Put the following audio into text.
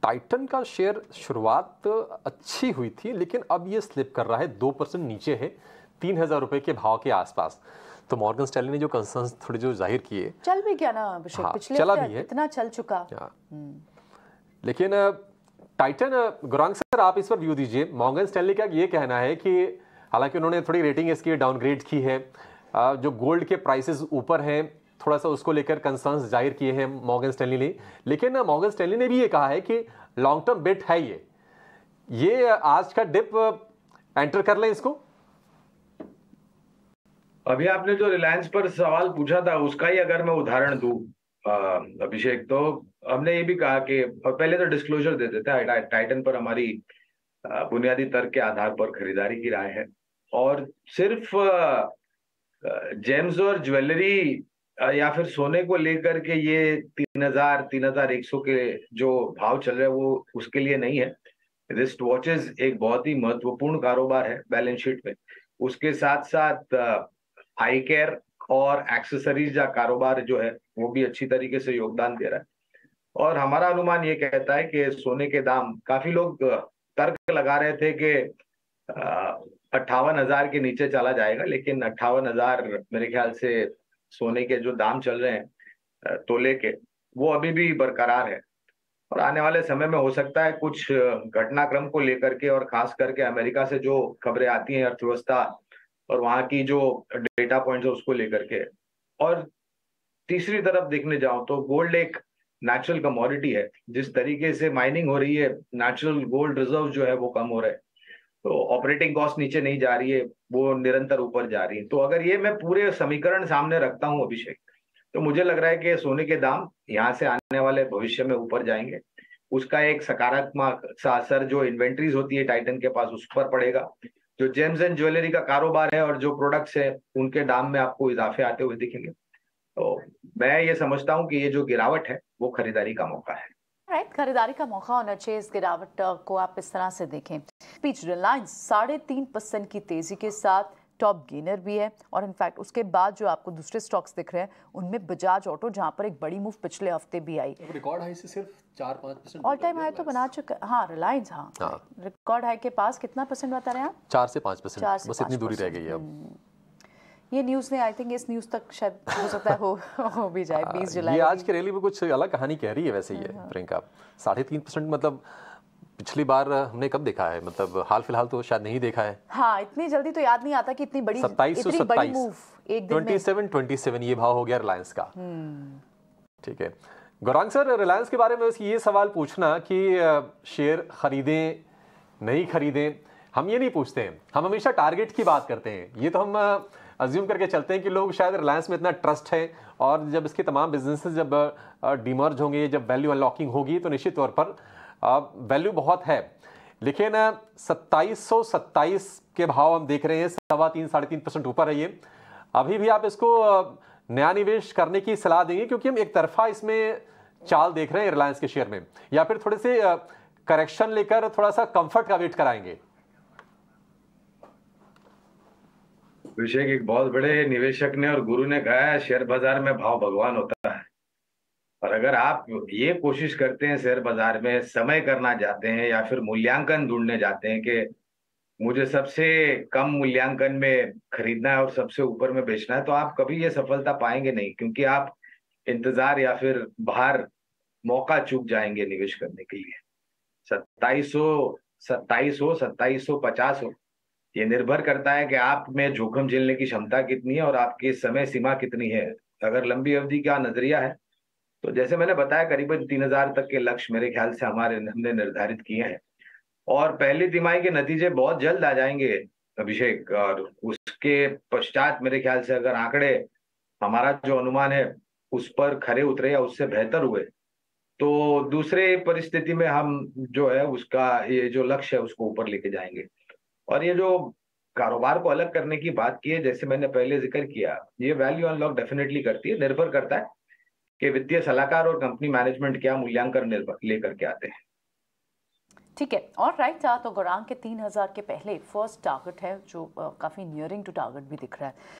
Titan का share शुरुआत अच्छी हुई थी, लेकिन अब ये स्लिप कर रहा है, 2% नीचे है, 3,000 रुपए के भाव के आसपास। तो मॉर्गन स्टैनली ने जो कंसर्न्स थोड़े जो जाहिर किए, चल भी क्या ना अभिषेक, पिछले चला हफ्ते भी है, इतना चल चुका। लेकिन टाइटन, गौरांग सर आप इस पर व्यू दीजिए। मॉर्गन स्टैनली का ये कहना है कि हालांकि उन्होंने थोड़ी रेटिंग इसकी डाउनग्रेड की है, जो गोल्ड के प्राइसेस ऊपर हैं, थोड़ा सा उसको लेकर कंसर्न्स जाहिर किए हैं मॉर्गन स्टैनली ने। लेकिन मॉर्गन स्टैनली ने भी ये कहा है कि लॉन्ग टर्म बेट है ये आज का डिप एंटर कर लें इसको। अभी आपने जो रिलायंस पर सवाल पूछा था उसका ही अगर मैं उदाहरण दूं अभिषेक, तो हमने ये भी कहा कि और पहले तो डिस्क्लोजर दे देते हैं, टाइटन पर हमारी बुनियादी तर्क के आधार पर खरीदारी की राय है और सिर्फ जेम्स और ज्वेलरी या फिर सोने को लेकर के ये 3,100 के जो भाव चल रहे हैं वो उसके लिए नहीं है। रिस्ट वॉचेस एक बहुत ही महत्वपूर्ण कारोबार है बैलेंस शीट में। उसके साथ साथ आई केयर और एक्सेसरीज का कारोबार जो है वो भी अच्छी तरीके से योगदान दे रहा है। और हमारा अनुमान ये कहता है कि सोने के दाम, काफी लोग तर्क लगा रहे थे कि 58,000 के नीचे चला जाएगा, लेकिन 58,000 मेरे ख्याल से सोने के जो दाम चल रहे हैं तोले के, वो अभी भी बरकरार है। और आने वाले समय में हो सकता है कुछ घटनाक्रम को लेकर के और खास करके अमेरिका से जो खबरें आती हैं अर्थव्यवस्था और वहां की जो डेटा पॉइंट्स है उसको लेकर के। और तीसरी तरफ देखने जाओ तो गोल्ड एक नेचुरल कमोडिटी है। जिस तरीके से माइनिंग हो रही है, नेचुरल गोल्ड रिजर्व जो है वो कम हो रहे हैं, तो ऑपरेटिंग कॉस्ट नीचे नहीं जा रही है, वो निरंतर ऊपर जा रही है। तो अगर ये मैं पूरे समीकरण सामने रखता हूँ अभिषेक, तो मुझे लग रहा है कि सोने के दाम यहाँ से आने वाले भविष्य में ऊपर जाएंगे। उसका एक सकारात्मक सा असर जो इन्वेंट्रीज होती है टाइटन के पास उस पर पड़ेगा। जो जेम्स एंड ज्वेलरी का कारोबार है और जो प्रोडक्ट्स है उनके दाम में आपको इजाफे आते हुए दिखेंगे। तो मैं ये समझता हूँ कि ये जो गिरावट है वो खरीदारी का मौका है। राइट, खरीदारी का मौका होना चाहिए। इस गिरावट को आप इस तरह से देखें। बीच रिलायंस 3.5% की तेजी के साथ टॉप गेनर भी है और इनफैक्ट उसके बाद जो आपको दूसरे स्टॉक्स दिख रहे हैं उनमें बजाज ऑटो, जहां पर एक बड़ी मूव पिछले हफ्ते भी आई, रिकॉर्ड हाई से सिर्फ 4-5% ऑल टाइम हाई तो बना चुका। हाँ, रिलायंस रिकॉर्ड हाई के पास कितना परसेंट बता रहे हैं आप? 4 से 5%, बस इतनी दूरी रह गई है अब। ये न्यूज़ ने, आई थिंक इस न्यूज़ तक शायद हो सकता है हो भी जाए 20 जुलाई। ये आज की रैली में कुछ अलग कहानी कह रही है वैसे ये प्रियंका। 3.5% मतलब पिछली बार हमने कब देखा है, मतलब हाल फिलहाल तो शायद नहीं देखा है। हाँ, इतनी जल्दी तो याद नहीं आता कि इतनी बड़ी 27 मूव एक दिन में। 27 ये भाव हो गया रिलायंस का। ठीक है गौरांग सर, रिलायंस के बारे में ये सवाल पूछना कि शेयर खरीदें नहीं खरीदें, हम ये नहीं पूछते हैं, हम हमेशा टारगेट की बात करते हैं। ये तो हम अज्यूम करके चलते हैं कि लोग शायद रिलायंस में इतना ट्रस्ट है और जब इसके तमाम बिजनेसेस जब डीमर्ज होंगे, जब वैल्यू अनलॉकिंग होगी तो निश्चित तौर पर वैल्यू बहुत है। लेकिन 2727 के भाव हम देख रहे हैं, 3.25-3.5% ऊपर है ये। अभी भी आप इसको नया निवेश करने की सलाह देंगे, क्योंकि हम एक तरफा इसमें चाल देख रहे हैं रिलायंस के शेयर में, या फिर थोड़े से करेक्शन लेकर थोड़ा सा कंफर्ट का वेट कराएंगे? अभिषेक, एक बहुत बड़े निवेशक ने और गुरु ने कहा है शेयर बाजार में भाव भगवान होता है। और अगर आप ये कोशिश करते हैं शेयर बाजार में समय करना चाहते हैं या फिर मूल्यांकन ढूंढने जाते हैं कि मुझे सबसे कम मूल्यांकन में खरीदना है और सबसे ऊपर में बेचना है, तो आप कभी ये सफलता पाएंगे नहीं, क्योंकि आप इंतजार या फिर बाहर मौका चूक जाएंगे निवेश करने के लिए। 2750 हो, ये निर्भर करता है कि आप में जोखिम झेलने की क्षमता कितनी है और आपकी समय सीमा कितनी है। अगर लंबी अवधि का नजरिया है तो जैसे मैंने बताया करीबन 3,000 तक के लक्ष्य मेरे ख्याल से हमने निर्धारित किए हैं और पहली तिमाही के नतीजे बहुत जल्द आ जाएंगे अभिषेक। और उसके पश्चात मेरे ख्याल से अगर आंकड़े हमारा जो अनुमान है उस पर खरे उतरे या उससे बेहतर हुए, तो दूसरे परिस्थिति में हम जो है उसका ये जो लक्ष्य है उसको ऊपर लेके जाएंगे। और ये जो कारोबार को अलग करने की बात की है, जैसे मैंने पहले जिक्र किया, ये वैल्यू अनलॉक डेफिनेटली करती है। निर्भर करता है कि वित्तीय सलाहकार और कंपनी मैनेजमेंट क्या मूल्यांकन लेकर के आते हैं। ठीक है, और राइट था तो गौरांग के 3,000 के पहले फर्स्ट टारगेट है जो काफी नियरिंग टू टारगेट भी दिख रहा है।